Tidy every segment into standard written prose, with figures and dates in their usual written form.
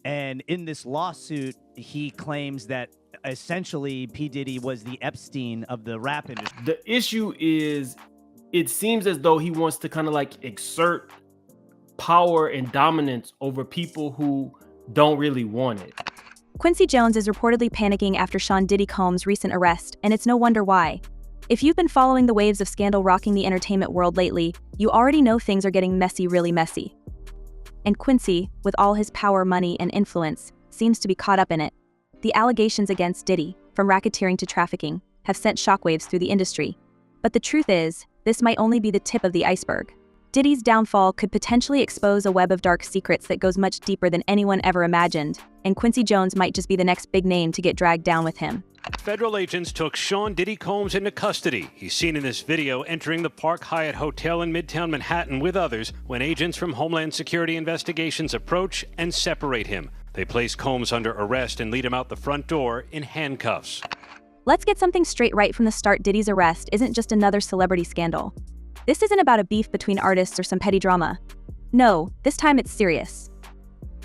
And in this lawsuit, he claims that essentially P. Diddy was the Epstein of the rap industry. The issue is, it seems as though he wants to kind of like exert power and dominance over people who don't really want it. Quincy Jones is reportedly panicking after Sean Diddy Combs' recent arrest, and it's no wonder why. If you've been following the waves of scandal rocking the entertainment world lately, you already know things are getting messy, really messy. And Quincy, with all his power, money, and influence, seems to be caught up in it. The allegations against Diddy, from racketeering to trafficking, have sent shockwaves through the industry. But the truth is, this might only be the tip of the iceberg. Diddy's downfall could potentially expose a web of dark secrets that goes much deeper than anyone ever imagined, and Quincy Jones might just be the next big name to get dragged down with him. Federal agents took Sean Diddy Combs into custody. He's seen in this video entering the Park Hyatt Hotel in Midtown Manhattan with others when agents from Homeland Security Investigations approach and separate him. They place Combs under arrest and lead him out the front door in handcuffs. Let's get something straight right from the start. Diddy's arrest isn't just another celebrity scandal. This isn't about a beef between artists or some petty drama. No, this time it's serious.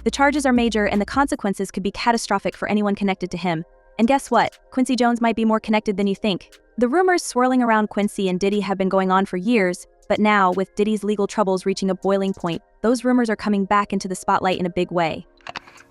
The charges are major and the consequences could be catastrophic for anyone connected to him. And guess what? Quincy Jones might be more connected than you think. The rumors swirling around Quincy and Diddy have been going on for years, but now, with Diddy's legal troubles reaching a boiling point, those rumors are coming back into the spotlight in a big way.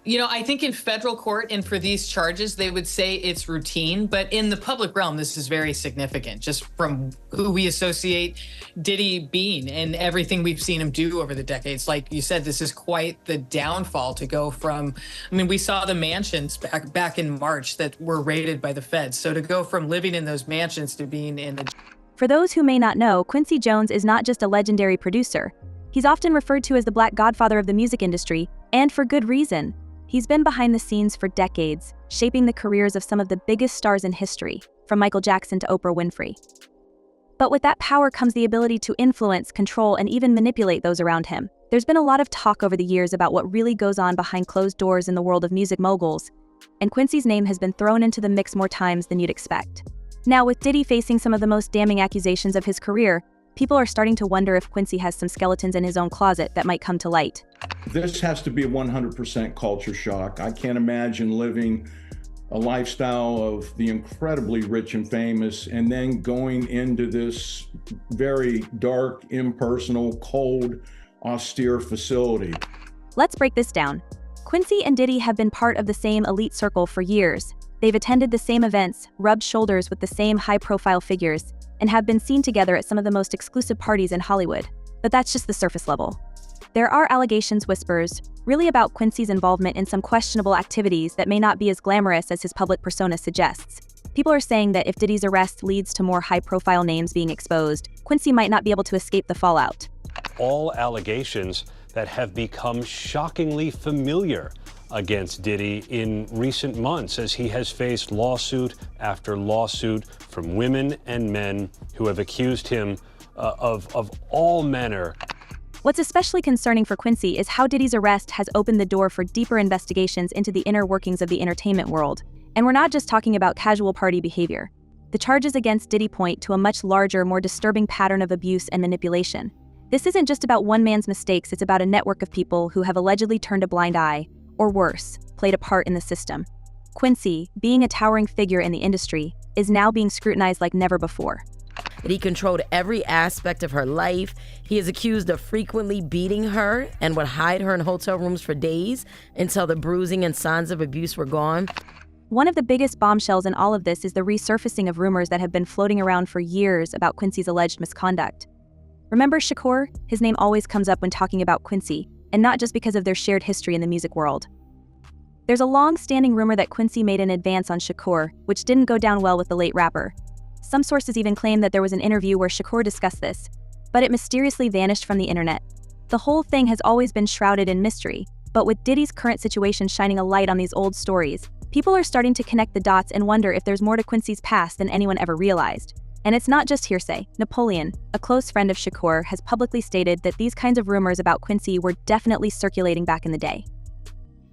You know, I think in federal court and for these charges, they would say it's routine, but in the public realm, this is very significant, just from who we associate Diddy being and everything we've seen him do over the decades. Like you said, this is quite the downfall to go from, I mean, we saw the mansions back in March that were raided by the feds. So to go from living in those mansions to being in the... For those who may not know, Quincy Jones is not just a legendary producer. He's often referred to as the Black Godfather of the music industry, and for good reason. He's been behind the scenes for decades, shaping the careers of some of the biggest stars in history, from Michael Jackson to Oprah Winfrey. But with that power comes the ability to influence, control, and even manipulate those around him. There's been a lot of talk over the years about what really goes on behind closed doors in the world of music moguls, and Quincy's name has been thrown into the mix more times than you'd expect. Now, with Diddy facing some of the most damning accusations of his career, people are starting to wonder if Quincy has some skeletons in his own closet that might come to light. This has to be a 100% culture shock. I can't imagine living a lifestyle of the incredibly rich and famous and then going into this very dark, impersonal, cold, austere facility. Let's break this down. Quincy and Diddy have been part of the same elite circle for years. They've attended the same events, rubbed shoulders with the same high-profile figures, and have been seen together at some of the most exclusive parties in Hollywood. But that's just the surface level. There are allegations, whispers, really about Quincy's involvement in some questionable activities that may not be as glamorous as his public persona suggests. People are saying that if Diddy's arrest leads to more high-profile names being exposed, Quincy might not be able to escape the fallout. All allegations that have become shockingly familiar against Diddy in recent months as he has faced lawsuit after lawsuit from women and men who have accused him of all manner. What's especially concerning for Quincy is how Diddy's arrest has opened the door for deeper investigations into the inner workings of the entertainment world. And we're not just talking about casual party behavior. The charges against Diddy point to a much larger, more disturbing pattern of abuse and manipulation. This isn't just about one man's mistakes, it's about a network of people who have allegedly turned a blind eye, or worse, played a part in the system. Quincy, being a towering figure in the industry, is now being scrutinized like never before. He controlled every aspect of her life. He is accused of frequently beating her and would hide her in hotel rooms for days until the bruising and signs of abuse were gone. One of the biggest bombshells in all of this is the resurfacing of rumors that have been floating around for years about Quincy's alleged misconduct. Remember Shakur? His name always comes up when talking about Quincy, and not just because of their shared history in the music world. There's a long-standing rumor that Quincy made an advance on Shakur, which didn't go down well with the late rapper. Some sources even claim that there was an interview where Shakur discussed this, but it mysteriously vanished from the internet. The whole thing has always been shrouded in mystery, but with Diddy's current situation shining a light on these old stories, people are starting to connect the dots and wonder if there's more to Quincy's past than anyone ever realized. And it's not just hearsay. Napoleon, a close friend of Shakur, has publicly stated that these kinds of rumors about Quincy were definitely circulating back in the day.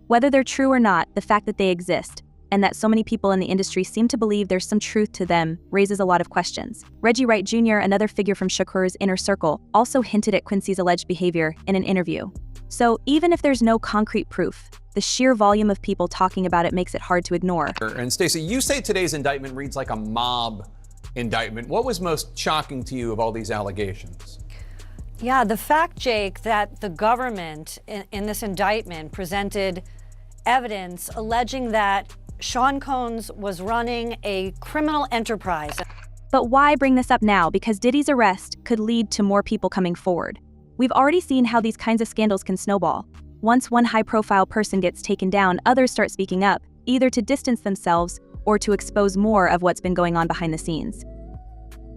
Whether they're true or not, the fact that they exist, and that so many people in the industry seem to believe there's some truth to them, raises a lot of questions. Reggie Wright Jr., another figure from Shakur's inner circle, also hinted at Quincy's alleged behavior in an interview. So even if there's no concrete proof, The sheer volume of people talking about it makes it hard to ignore. And Stacey, you say today's indictment reads like a mob indictment. What was most shocking to you of all these allegations? Yeah, the fact, Jake, that the government in this indictment presented evidence alleging that Sean Combs was running a criminal enterprise. But why bring this up now? Because Diddy's arrest could lead to more people coming forward. We've already seen how these kinds of scandals can snowball. Once one high-profile person gets taken down, others start speaking up, either to distance themselves or to expose more of what's been going on behind the scenes.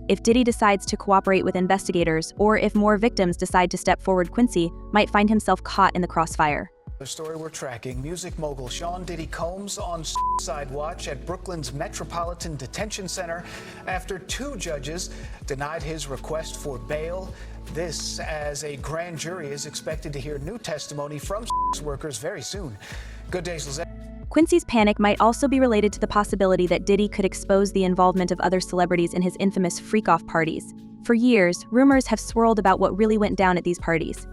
If Diddy decides to cooperate with investigators, or if more victims decide to step forward, Quincy might find himself caught in the crossfire. The story we're tracking, music mogul Sean Diddy Combs on side watch at Brooklyn's Metropolitan Detention Center after 2 judges denied his request for bail. This as a grand jury is expected to hear new testimony from workers very soon. Good day, Lizette. Quincy's panic might also be related to the possibility that Diddy could expose the involvement of other celebrities in his infamous freak-off parties. For years, rumors have swirled about what really went down at these parties.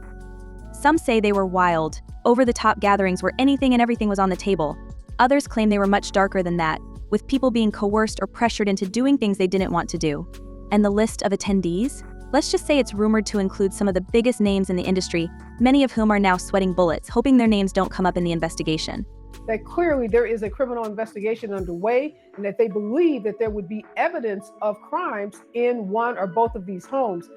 Some say they were wild, over-the-top gatherings where anything and everything was on the table. Others claim they were much darker than that, with people being coerced or pressured into doing things they didn't want to do. And the list of attendees? Let's just say it's rumored to include some of the biggest names in the industry, many of whom are now sweating bullets, hoping their names don't come up in the investigation. That clearly there is a criminal investigation underway and that they believe that there would be evidence of crimes in one or both of these homes.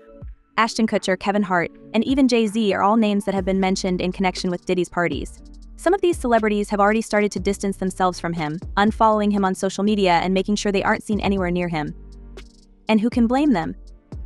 Ashton Kutcher, Kevin Hart, and even Jay-Z are all names that have been mentioned in connection with Diddy's parties. Some of these celebrities have already started to distance themselves from him, unfollowing him on social media and making sure they aren't seen anywhere near him. And who can blame them?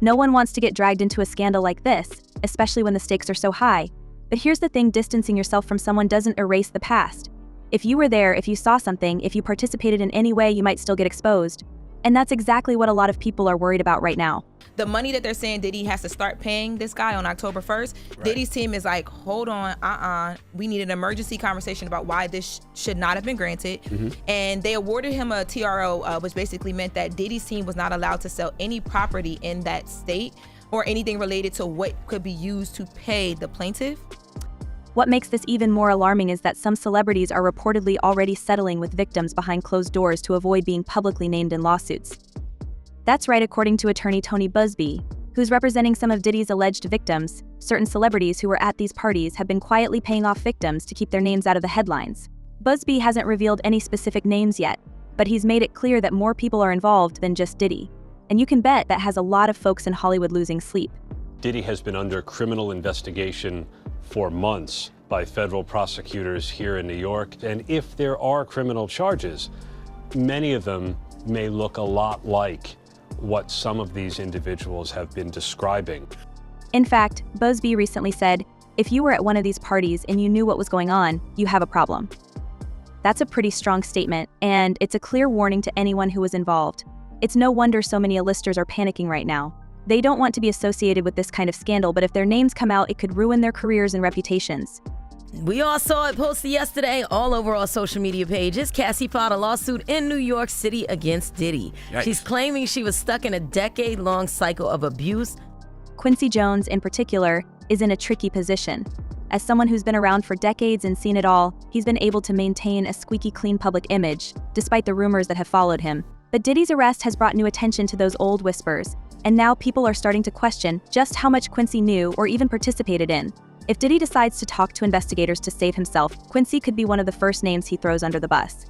No one wants to get dragged into a scandal like this, especially when the stakes are so high. But here's the thing, distancing yourself from someone doesn't erase the past. If you were there, if you saw something, if you participated in any way, you might still get exposed. And that's exactly what a lot of people are worried about right now. The money that they're saying Diddy has to start paying this guy on October 1st, right. Diddy's team is like, hold on, we need an emergency conversation about why this should not have been granted. And they awarded him a TRO, which basically meant that Diddy's team was not allowed to sell any property in that state or anything related to what could be used to pay the plaintiff. What makes this even more alarming is that some celebrities are reportedly already settling with victims behind closed doors to avoid being publicly named in lawsuits. That's right, according to attorney Tony Busby, who's representing some of Diddy's alleged victims. Certain celebrities who were at these parties have been quietly paying off victims to keep their names out of the headlines. Busby hasn't revealed any specific names yet, but he's made it clear that more people are involved than just Diddy. And you can bet that has a lot of folks in Hollywood losing sleep. Diddy has been under criminal investigation for months by federal prosecutors here in New York. And if there are criminal charges, many of them may look a lot like what some of these individuals have been describing. In fact, Busby recently said, if you were at one of these parties and you knew what was going on, you have a problem. That's a pretty strong statement, and it's a clear warning to anyone who was involved. It's no wonder so many A-listers are panicking right now. They don't want to be associated with this kind of scandal, but if their names come out, it could ruin their careers and reputations. We all saw it posted yesterday all over our social media pages. Cassie filed a lawsuit in New York City against Diddy. Yikes. She's claiming she was stuck in a decade-long cycle of abuse. Quincy Jones, in particular, is in a tricky position. As someone who's been around for decades and seen it all, he's been able to maintain a squeaky clean public image, despite the rumors that have followed him. But Diddy's arrest has brought new attention to those old whispers, and now people are starting to question just how much Quincy knew or even participated in. If Diddy decides to talk to investigators to save himself, Quincy could be one of the first names he throws under the bus.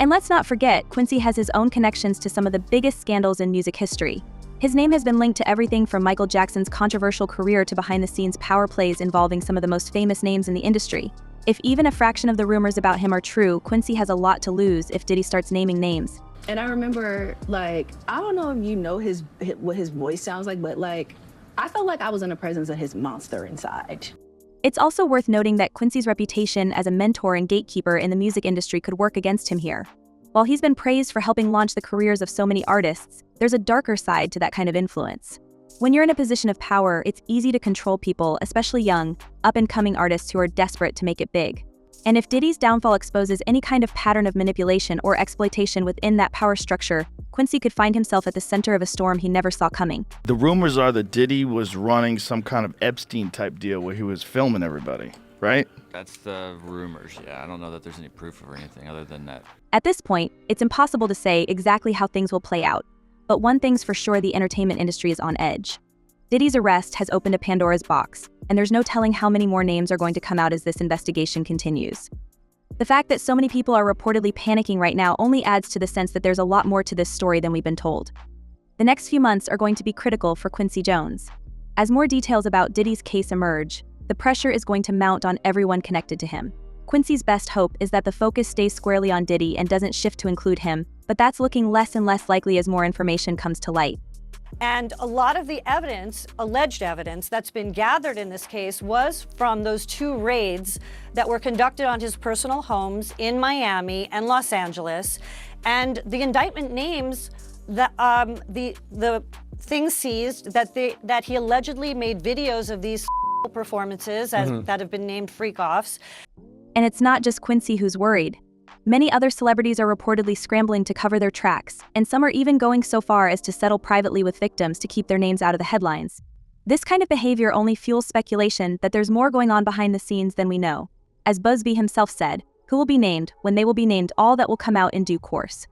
And let's not forget, Quincy has his own connections to some of the biggest scandals in music history. His name has been linked to everything from Michael Jackson's controversial career to behind-the-scenes power plays involving some of the most famous names in the industry. If even a fraction of the rumors about him are true, Quincy has a lot to lose if Diddy starts naming names. And I remember, I don't know if you know what his voice sounds like, but I felt like I was in the presence of his monster inside. It's also worth noting that Quincy's reputation as a mentor and gatekeeper in the music industry could work against him here. While he's been praised for helping launch the careers of so many artists, there's a darker side to that kind of influence. When you're in a position of power, it's easy to control people, especially young, up-and-coming artists who are desperate to make it big. And if Diddy's downfall exposes any kind of pattern of manipulation or exploitation within that power structure, Quincy could find himself at the center of a storm he never saw coming. The rumors are that Diddy was running some kind of Epstein-type deal where he was filming everybody. right? That's the rumors. Yeah, I don't know that there's any proof or anything other than that. At this point, it's impossible to say exactly how things will play out. But one thing's for sure, the entertainment industry is on edge. Diddy's arrest has opened a Pandora's box, and there's no telling how many more names are going to come out as this investigation continues. The fact that so many people are reportedly panicking right now only adds to the sense that there's a lot more to this story than we've been told. The next few months are going to be critical for Quincy Jones. As more details about Diddy's case emerge, the pressure is going to mount on everyone connected to him. Quincy's best hope is that the focus stays squarely on Diddy and doesn't shift to include him, but that's looking less and less likely as more information comes to light. And a lot of the evidence, alleged evidence, that's been gathered in this case was from those 2 raids that were conducted on his personal homes in Miami and Los Angeles. And the indictment names the things seized that he allegedly made videos of these performances that have been named freak-offs. And it's not just Quincy who's worried. Many other celebrities are reportedly scrambling to cover their tracks, and some are even going so far as to settle privately with victims to keep their names out of the headlines. This kind of behavior only fuels speculation that there's more going on behind the scenes than we know. As Busby himself said, who will be named when they will be named, all that will come out in due course.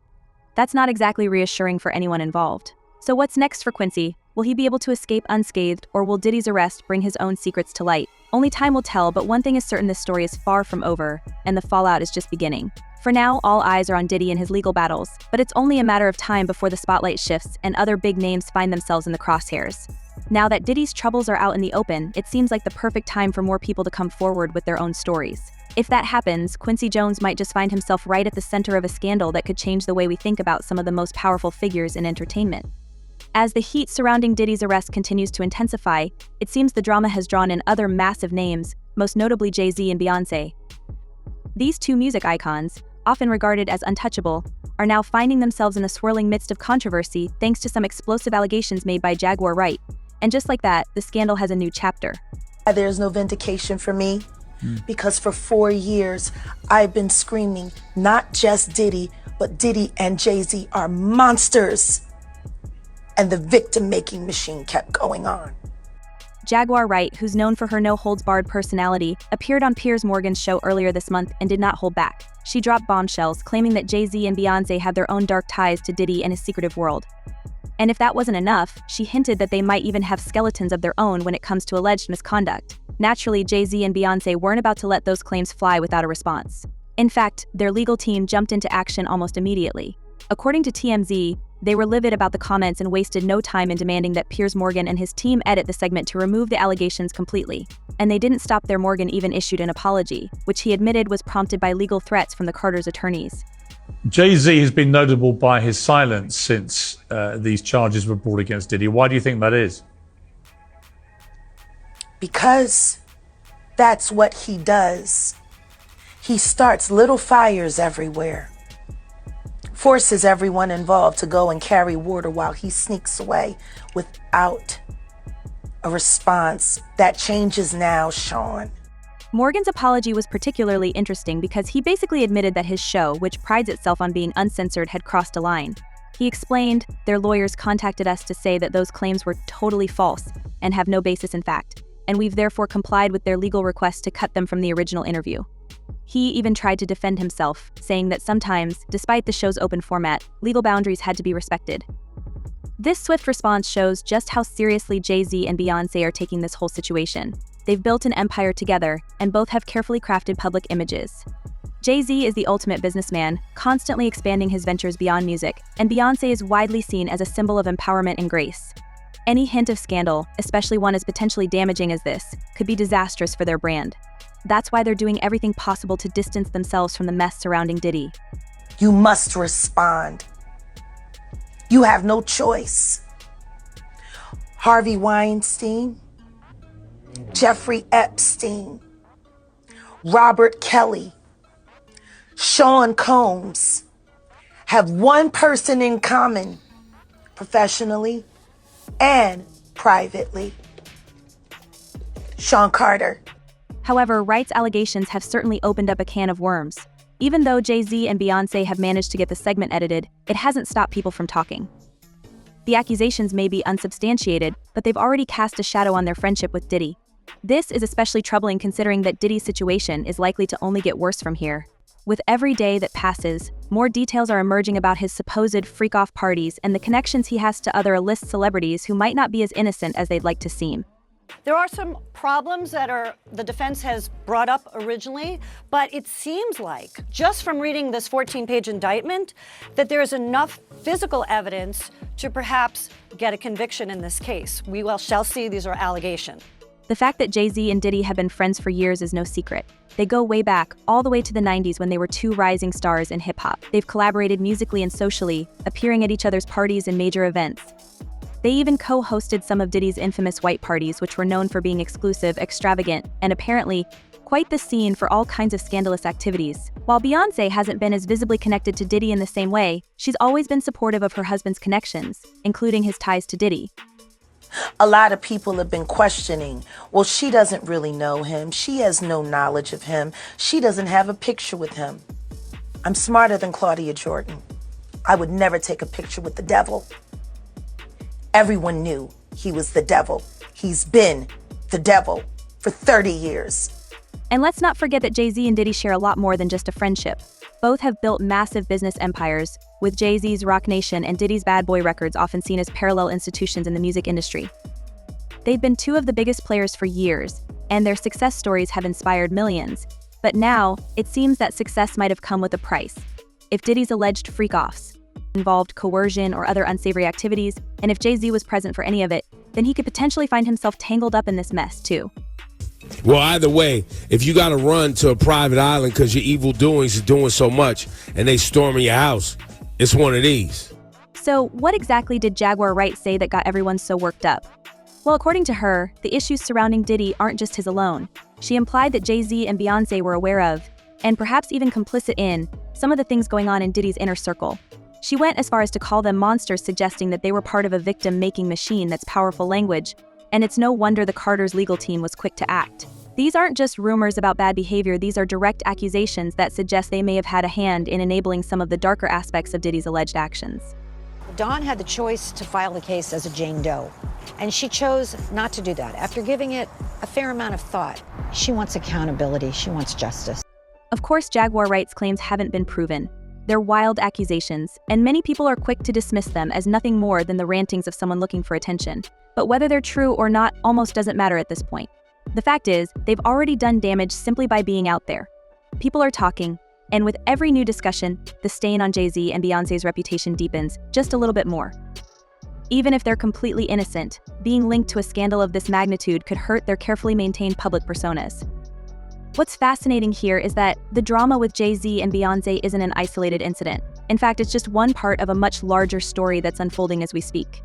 That's not exactly reassuring for anyone involved. So what's next for Quincy? Will he be able to escape unscathed, or will Diddy's arrest bring his own secrets to light? Only time will tell, but one thing is certain: this story is far from over, and the fallout is just beginning. For now, all eyes are on Diddy and his legal battles, but it's only a matter of time before the spotlight shifts and other big names find themselves in the crosshairs. Now that Diddy's troubles are out in the open, it seems like the perfect time for more people to come forward with their own stories. If that happens, Quincy Jones might just find himself right at the center of a scandal that could change the way we think about some of the most powerful figures in entertainment. As the heat surrounding Diddy's arrest continues to intensify, it seems the drama has drawn in other massive names, most notably Jay-Z and Beyonce. These 2 music icons, often regarded as untouchable, are now finding themselves in a swirling midst of controversy thanks to some explosive allegations made by Jaguar Wright. And just like that, the scandal has a new chapter. There's no vindication for me, because for 4 years, I've been screaming, not just Diddy, but Diddy and Jay-Z are monsters. And the victim-making machine kept going on. Jaguar Wright, who's known for her no-holds-barred personality, appeared on Piers Morgan's show earlier this month and did not hold back. She dropped bombshells, claiming that Jay-Z and Beyonce have their own dark ties to Diddy and his secretive world. And if that wasn't enough, she hinted that they might even have skeletons of their own when it comes to alleged misconduct. Naturally, Jay-Z and Beyonce weren't about to let those claims fly without a response. In fact, their legal team jumped into action almost immediately. According to TMZ, they were livid about the comments and wasted no time in demanding that Piers Morgan and his team edit the segment to remove the allegations completely. And they didn't stop there. Morgan even issued an apology, which he admitted was prompted by legal threats from the Carter's attorneys. Jay-Z has been notable by his silence since these charges were brought against Diddy. Why do you think that is? Because that's what he does. He starts little fires everywhere. Forces everyone involved to go and carry water while he sneaks away without a response. That changes now, Sean. Morgan's apology was particularly interesting because he basically admitted that his show, which prides itself on being uncensored, had crossed a line. He explained, "Their lawyers contacted us to say that those claims were totally false and have no basis in fact, and we've therefore complied with their legal request to cut them from the original interview." He even tried to defend himself, saying that sometimes, despite the show's open format, legal boundaries had to be respected. This swift response shows just how seriously Jay-Z and Beyonce are taking this whole situation. They've built an empire together, and both have carefully crafted public images. Jay-Z is the ultimate businessman, constantly expanding his ventures beyond music, and Beyonce is widely seen as a symbol of empowerment and grace. Any hint of scandal, especially one as potentially damaging as this, could be disastrous for their brand. That's why they're doing everything possible to distance themselves from the mess surrounding Diddy. You must respond. You have no choice. Harvey Weinstein, Jeffrey Epstein, Robert Kelly, Sean Combs have one person in common, professionally and privately: Sean Carter. However, Wright's allegations have certainly opened up a can of worms. Even though Jay-Z and Beyonce have managed to get the segment edited, it hasn't stopped people from talking. The accusations may be unsubstantiated, but they've already cast a shadow on their friendship with Diddy. This is especially troubling considering that Diddy's situation is likely to only get worse from here. With every day that passes, more details are emerging about his supposed freak-off parties and the connections he has to other A-list celebrities who might not be as innocent as they'd like to seem. There are some problems that the defense has brought up originally, but it seems like, just from reading this 14-page indictment, that there is enough physical evidence to perhaps get a conviction in this case. We shall see. These are allegations. The fact that Jay-Z and Diddy have been friends for years is no secret. They go way back, all the way to the 90s when they were two rising stars in hip-hop. They've collaborated musically and socially, appearing at each other's parties and major events. They even co-hosted some of Diddy's infamous white parties, which were known for being exclusive, extravagant, and apparently quite the scene for all kinds of scandalous activities. While Beyonce hasn't been as visibly connected to Diddy in the same way, she's always been supportive of her husband's connections, including his ties to Diddy. A lot of people have been questioning, well, she doesn't really know him. She has no knowledge of him. She doesn't have a picture with him. I'm smarter than Claudia Jordan. I would never take a picture with the devil. Everyone knew he was the devil. He's been the devil for 30 years. And let's not forget that Jay-Z and Diddy share a lot more than just a friendship. Both have built massive business empires, with Jay-Z's Roc Nation and Diddy's Bad Boy Records often seen as parallel institutions in the music industry. They've been two of the biggest players for years, and their success stories have inspired millions. But now, it seems that success might have come with a price. If Diddy's alleged freak-offs involved coercion or other unsavory activities, and if Jay-Z was present for any of it, then he could potentially find himself tangled up in this mess, too. Well, either way, if you got to run to a private island because your evil doings are doing so much and they storming your house, it's one of these. So, what exactly did Jaguar Wright say that got everyone so worked up? Well, according to her, the issues surrounding Diddy aren't just his alone. She implied that Jay-Z and Beyonce were aware of, and perhaps even complicit in, some of the things going on in Diddy's inner circle. She went as far as to call them monsters, suggesting that they were part of a victim-making machine that's powerful language, and it's no wonder the Carter's legal team was quick to act. These aren't just rumors about bad behavior, these are direct accusations that suggest they may have had a hand in enabling some of the darker aspects of Diddy's alleged actions. Dawn had the choice to file the case as a Jane Doe, and she chose not to do that. After giving it a fair amount of thought, she wants accountability, she wants justice. Of course, Jaguar Wright's claims haven't been proven. They're wild accusations, and many people are quick to dismiss them as nothing more than the rantings of someone looking for attention. But whether they're true or not almost doesn't matter at this point. The fact is, they've already done damage simply by being out there. People are talking, and with every new discussion, the stain on Jay-Z and Beyonce's reputation deepens just a little bit more. Even if they're completely innocent, being linked to a scandal of this magnitude could hurt their carefully maintained public personas. What's fascinating here is that the drama with Jay-Z and Beyonce isn't an isolated incident. In fact, it's just one part of a much larger story that's unfolding as we speak.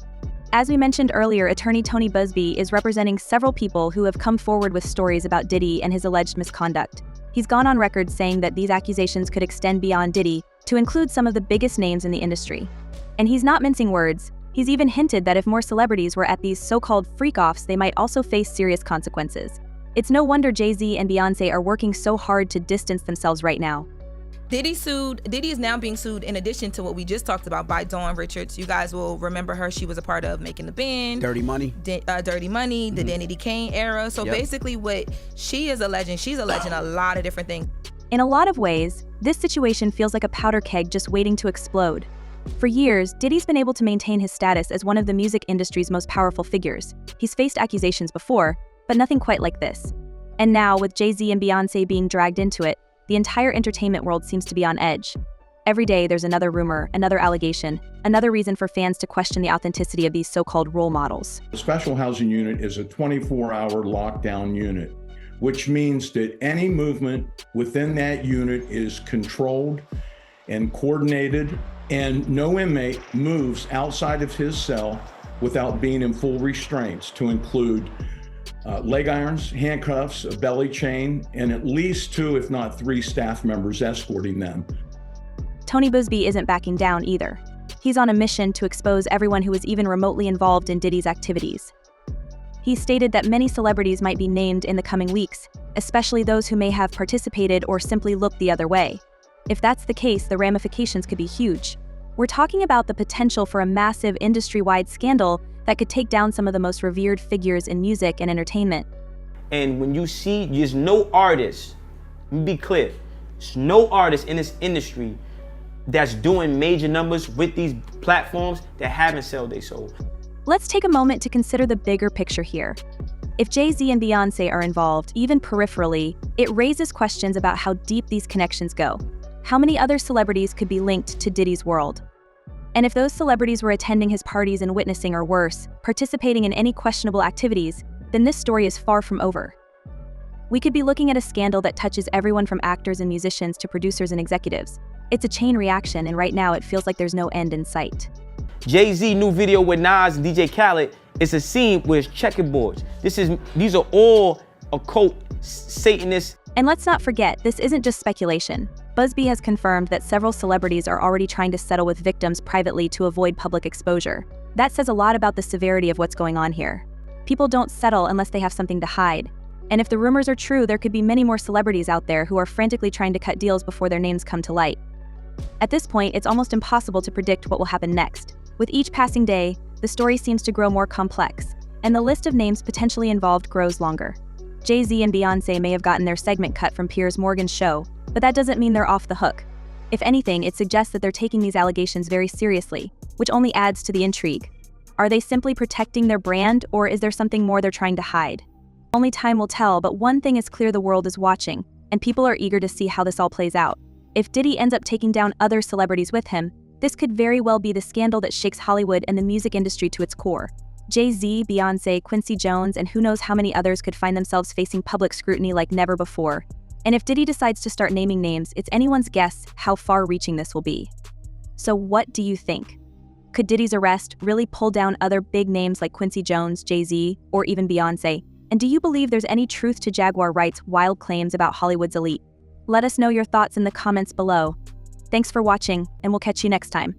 As we mentioned earlier, attorney Tony Buzbee is representing several people who have come forward with stories about Diddy and his alleged misconduct. He's gone on record saying that these accusations could extend beyond Diddy to include some of the biggest names in the industry. And he's not mincing words. He's even hinted that if more celebrities were at these so-called freak-offs, they might also face serious consequences. It's no wonder Jay-Z and Beyonce are working so hard to distance themselves right now. Diddy is now being sued in addition to what we just talked about by Dawn Richards. You guys will remember her. She was a part of Making the Band. Dirty Money. Dirty Money, the Danny Kane era. So basically what she is alleging, she's alleging a lot of different things. In a lot of ways, this situation feels like a powder keg just waiting to explode. For years, Diddy's been able to maintain his status as one of the music industry's most powerful figures. He's faced accusations before, but nothing quite like this. And now, with Jay-Z and Beyonce being dragged into it, the entire entertainment world seems to be on edge. Every day, there's another rumor, another allegation, another reason for fans to question the authenticity of these so-called role models. The special housing unit is a 24-hour lockdown unit, which means that any movement within that unit is controlled and coordinated, and no inmate moves outside of his cell without being in full restraints, to include leg irons, handcuffs, a belly chain, and at least 2, if not 3 staff members escorting them. Tony Buzbee isn't backing down either. He's on a mission to expose everyone who was even remotely involved in Diddy's activities. He stated that many celebrities might be named in the coming weeks, especially those who may have participated or simply looked the other way. If that's the case, the ramifications could be huge. We're talking about the potential for a massive industry-wide scandal that could take down some of the most revered figures in music and entertainment. And when you see, there's no artist, let me be clear, there's no artist in this industry that's doing major numbers with these platforms that haven't sold their soul. Let's take a moment to consider the bigger picture here. If Jay-Z and Beyonce are involved, even peripherally, it raises questions about how deep these connections go. How many other celebrities could be linked to Diddy's world? And if those celebrities were attending his parties and witnessing, or worse, participating in any questionable activities, then this story is far from over. We could be looking at a scandal that touches everyone from actors and musicians to producers and executives. It's a chain reaction, and right now it feels like there's no end in sight. Jay-Z new video with Nas and DJ Khaled, it's a scene with checkerboards. These are all occult Satanists. And let's not forget, this isn't just speculation. BuzzBee has confirmed that several celebrities are already trying to settle with victims privately to avoid public exposure. That says a lot about the severity of what's going on here. People don't settle unless they have something to hide. And if the rumors are true, there could be many more celebrities out there who are frantically trying to cut deals before their names come to light. At this point, it's almost impossible to predict what will happen next. With each passing day, the story seems to grow more complex, and the list of names potentially involved grows longer. Jay-Z and Beyonce may have gotten their segment cut from Piers Morgan's show, but that doesn't mean they're off the hook. If anything, it suggests that they're taking these allegations very seriously, which only adds to the intrigue. Are they simply protecting their brand, or is there something more they're trying to hide? Only time will tell, but one thing is clear: the world is watching, and people are eager to see how this all plays out. If Diddy ends up taking down other celebrities with him, this could very well be the scandal that shakes Hollywood and the music industry to its core. Jay-Z, Beyonce, Quincy Jones, and who knows how many others could find themselves facing public scrutiny like never before. And if Diddy decides to start naming names, it's anyone's guess how far-reaching this will be. So what do you think? Could Diddy's arrest really pull down other big names like Quincy Jones, Jay-Z, or even Beyonce? And do you believe there's any truth to Jaguar Wright's wild claims about Hollywood's elite? Let us know your thoughts in the comments below. Thanks for watching, and we'll catch you next time.